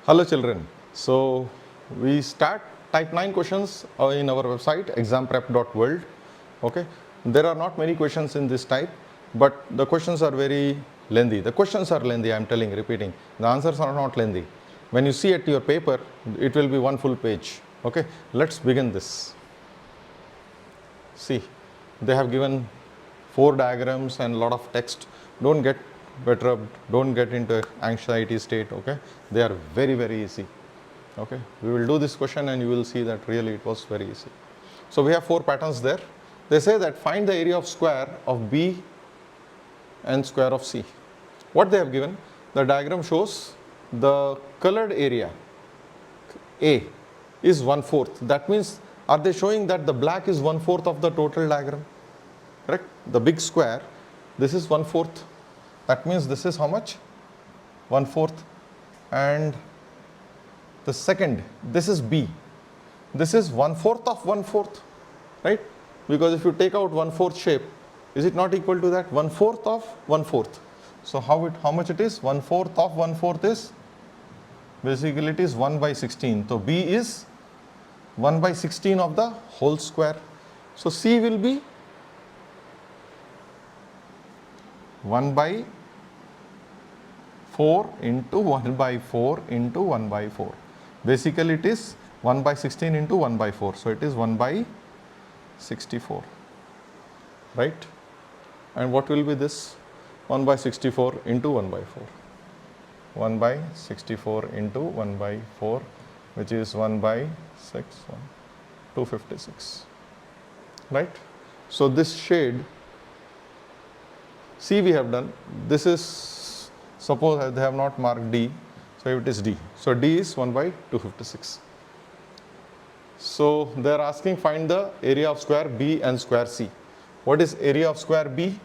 Hello children. So we start type 9 questions in our website examprep.world. Okay. There are not many questions in this type, but the questions are very lengthy. The questions are lengthy, I am telling, repeating. The answers are not lengthy. When you see at your paper, it will be one full page. Okay. Let's begin this. See, they have given 4 diagrams and a lot of text. Don't get perturbed, don't get into anxiety state. Okay, they are very easy. Okay, we will do this question and you will see that really it was very easy. So we have 4 patterns there. They say that find the area of square of B and square of C. What they have given, the diagram shows the colored area A is 1/4. That means, are they showing that the black is 1/4 of the total diagram? Correct? The big square, this is 1/4. That means this is how much? 1/4. And the second, this is B. This is 1/4 of 1/4, right? Because if you take out 1/4 shape, is it not equal to that? 1/4 of 1/4. So how much it is? 1/4 of 1/4 is, basically it is 1/16. So B is 1/16 of the whole square. So C will be 1/4 into 1/4 into 1/4. Basically it is 1/16 into 1/4. So it is 1/64, right? And what will be this? 1/64 into 1/4. 1/64 into 1/4, which is 1/6, 256, right? So this shade, C we have done. This is, suppose they have not marked D, so it is D. So D is 1/256. So they are asking find the area of square B and square C. What is area of square B?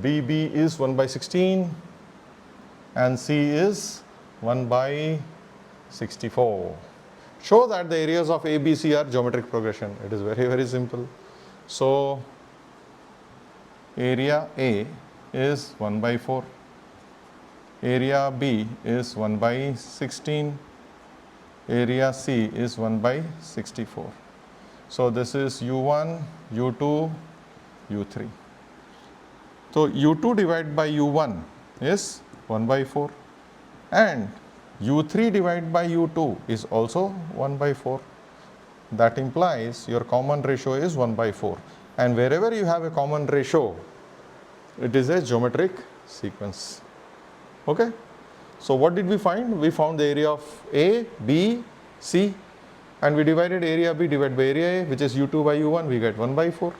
BB is 1/16 and C is 1/64. Show that the areas of A, B, C are geometric progression. It is very simple. So area A is 1/4, area B is 1/16, area C is 1/64. So this is U1, U2, U3. So U2 divided by U1 is 1/4 and U3 divided by U2 is also 1/4. That implies your common ratio is 1/4. And wherever you have a common ratio, it is a geometric sequence. Okay. So what did we find? We found the area of A, B, C, and we divided area B divided by area A, which is U2 by U1, we get 1/4.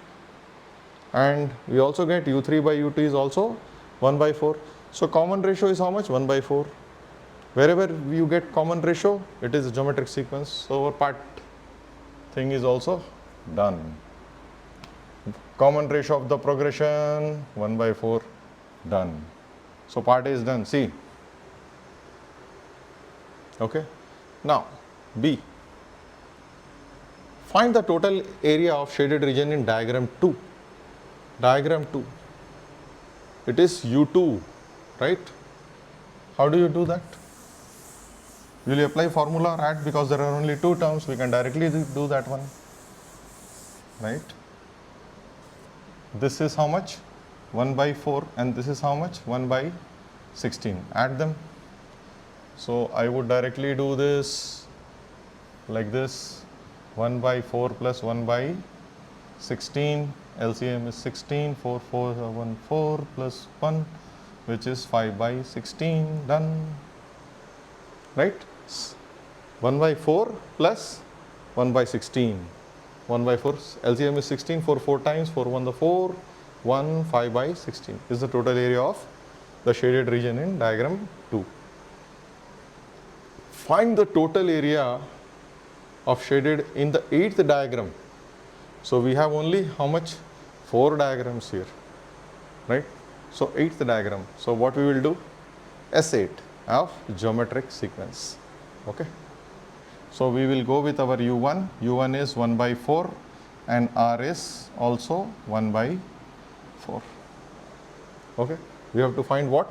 And we also get U3 by U2 is also 1/4. So common ratio is how much? 1/4. Wherever you get common ratio, it is a geometric sequence. So our part thing is also done. Common ratio of the progression 1/4, done. So part A is done. See. Okay. Now B. Find the total area of shaded region in diagram 2. Diagram 2. It is U2, right? How do you do that? Will you apply formula or add? Because there are only 2 terms, we can directly do that one, right? This is how much? 1/4 and this is how much? 1/16. Add them. So I would directly do this like this. 1/4 plus 1/16. LCM is 16. 4 4 1 4 plus 1, which is 5/16. Done. Right? 1/4 plus 1/16. 1/4, LCM is 16, 4 times, 4 1 the 4, 1, 5/16 is the total area of the shaded region in diagram 2. Find the total area of shaded in the 8th diagram. So we have only how much? 4 diagrams here, right? So 8th diagram. So what we will do? S8 of geometric sequence. Okay. So we will go with our U1. U1 is 1/4 and R is also 1/4. Okay. We have to find what?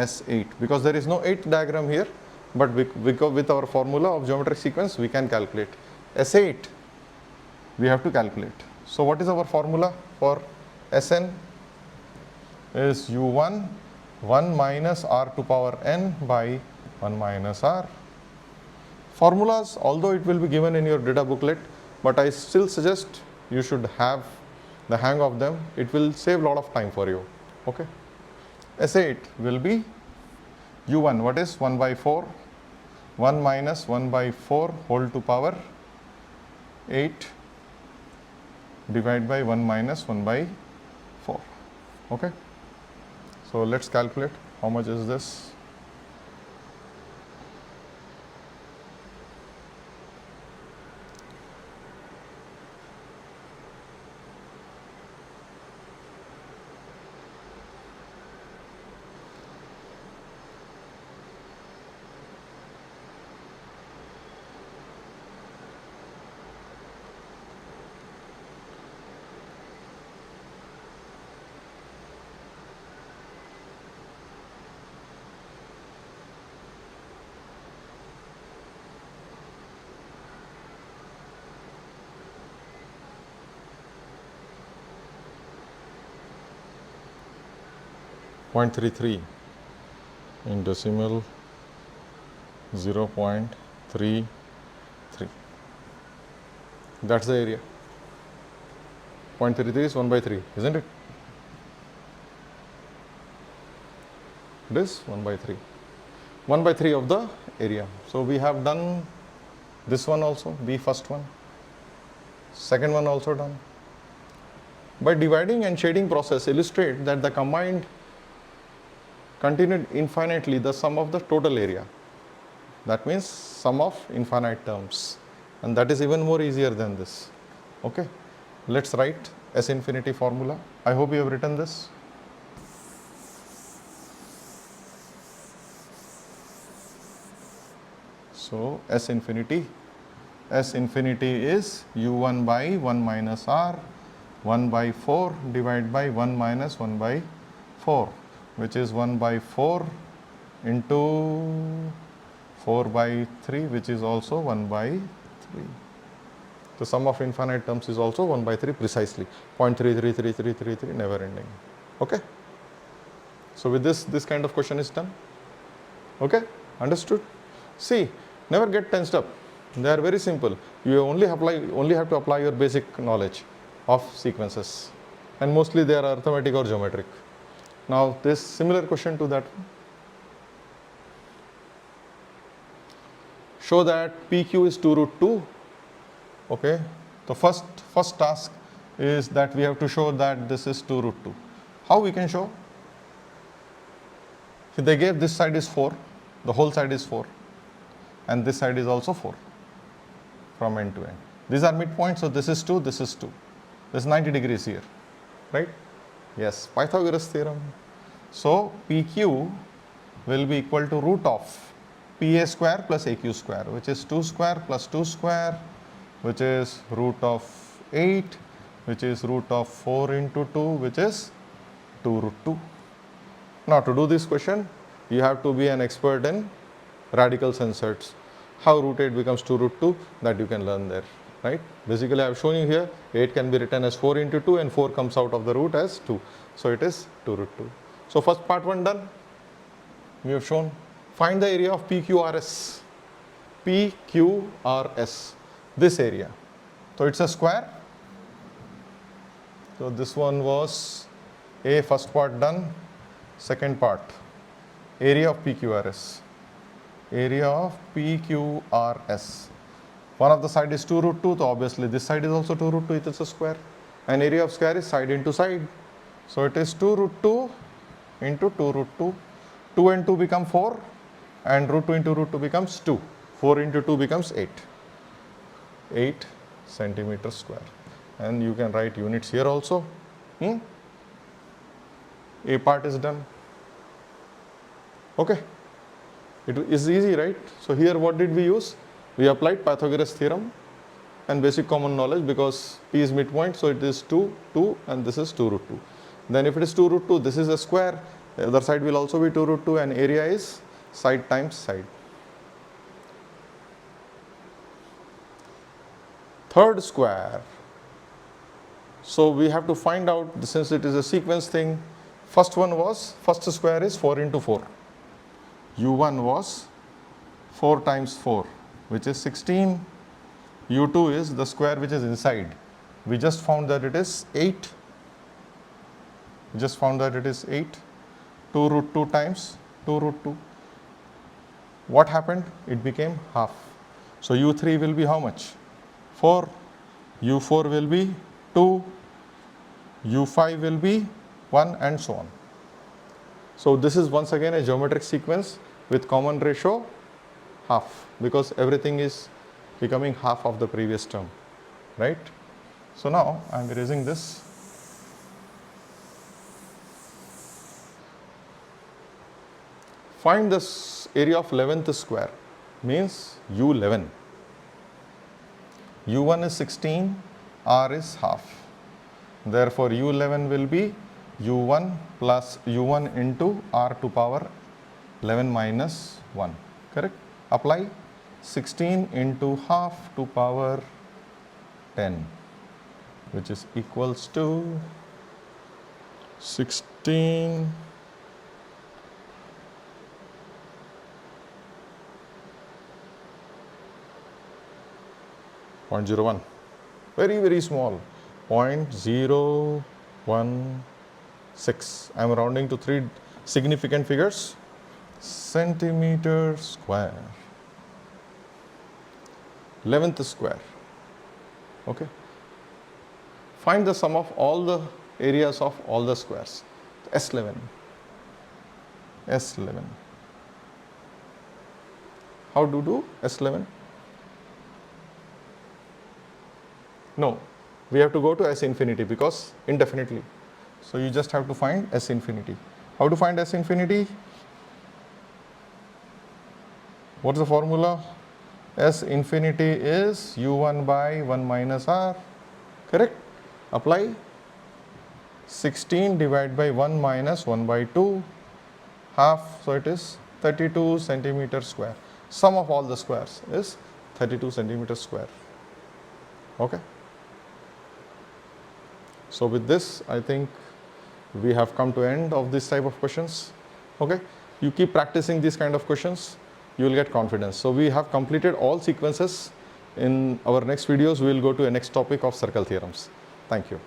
S8, because there is no 8th diagram here. but with our formula of geometric sequence we can calculate. S8 we have to calculate. So what is our formula for Sn? Is u1 1 minus r to power n by 1 minus r. Formulas, although it will be given in your data booklet, but I still suggest you should have the hang of them. It will save a lot of time for you. Okay. S8 will be u1, what is 1 by 4, 1 minus 1 by 4 whole to power 8 divided by 1 minus 1 by 4. Okay. So let's calculate how much is this. .33 in decimal 0.33. That's the area. 0.33 is 1 by 3, isn't it? It is 1 by 3. 1 by 3 of the area. So we have done this one also, the first one. Second one also done. By dividing and shading process illustrate that the combined continued infinitely the sum of the total area. That means sum of infinite terms, and that is even more easier than this. Okay, let's write S infinity formula. I hope you have written this. So S infinity is u1 by 1 minus r 1 by 4 divided by 1 minus 1 by 4, which is 1 by 4 into 4 by 3, which is also 1 by 3. The sum of infinite terms is also 1 by 3 precisely, 0.333333 never ending. Okay. So with this kind of question is done. Okay, understood? See, never get tensed up. They are very simple. You only have to apply your basic knowledge of sequences, and mostly they are arithmetic or geometric. Now this similar question to that. Show that PQ is 2 root 2. Okay. The first task is that we have to show that this is 2 root 2. How we can show? If they gave this side is 4, the whole side is 4, and this side is also 4 from end to end. These are midpoints, so this is 2, this is 2. This is 90 degrees here, right? Yes, Pythagoras theorem. So PQ will be equal to root of PA square plus AQ square, which is 2 square plus 2 square, which is root of 8, which is root of 4 into 2, which is 2 root 2. Now to do this question, you have to be an expert in radicals and sets. How root 8 becomes 2 root 2, that you can learn there. Right? Basically, I have shown you here 8 can be written as 4 into 2, and 4 comes out of the root as 2. So it is 2 root 2. So first part 1 done. We have shown. Find the area of PQRS. PQRS. This area. So it's a square. So this one was A, first part done. Second part. Area of PQRS. Area of PQRS. One of the side is 2 root 2, so obviously this side is also 2 root 2, it is a square. And area of square is side into side. So it is 2 root 2 into 2 root 2. 2 and 2 become 4, and root 2 into root 2 becomes 2. 4 into 2 becomes 8. 8 centimeters square. And you can write units here also. A part is done. Okay. It is easy, right? So here what did we use? We applied Pythagoras theorem and basic common knowledge, because P is midpoint, so it is 2, 2, and this is 2 root 2. Then if it is 2 root 2, this is a square, the other side will also be 2 root 2, and area is side times side. third square. So we have to find out, since it is a sequence thing, first square is 4 into 4. U1 was 4 times 4, which is 16. U2 is the square which is inside. We just found that it is 8. We just found that it is 8. 2 root 2 times 2 root 2. What happened? It became half. So U3 will be how much? 4. U4 will be 2. U5 will be 1, and so on. So this is once again a geometric sequence with common ratio half, because everything is becoming half of the previous term, right? So now I am erasing this. Find this area of 11th square, means U11. U1 is 16, R is half. Therefore, U11 will be U1 plus U1 into R to power 11 minus 1, correct? Apply 16 into half to power 10, which is equals to 16 0.01, very small, 0.016. I am rounding to 3 significant figures. Centimeter square, 11th square. Okay. Find the sum of all the areas of all the squares. S11. How do S11? No, we have to go to S infinity, because indefinitely. So you just have to find S infinity. How to find S infinity? What is the formula? S infinity is U1 by 1 minus R, correct? Apply 16 divided by 1 minus 1 by 2, half, so it is 32 centimeter square. Sum of all the squares is 32 centimeter square. Okay. So with this, I think we have come to end of this type of questions. Okay. You keep practicing these kind of questions, you will get confidence. So we have completed all sequences. In our next videos, we will go to a next topic of circle theorems. Thank you.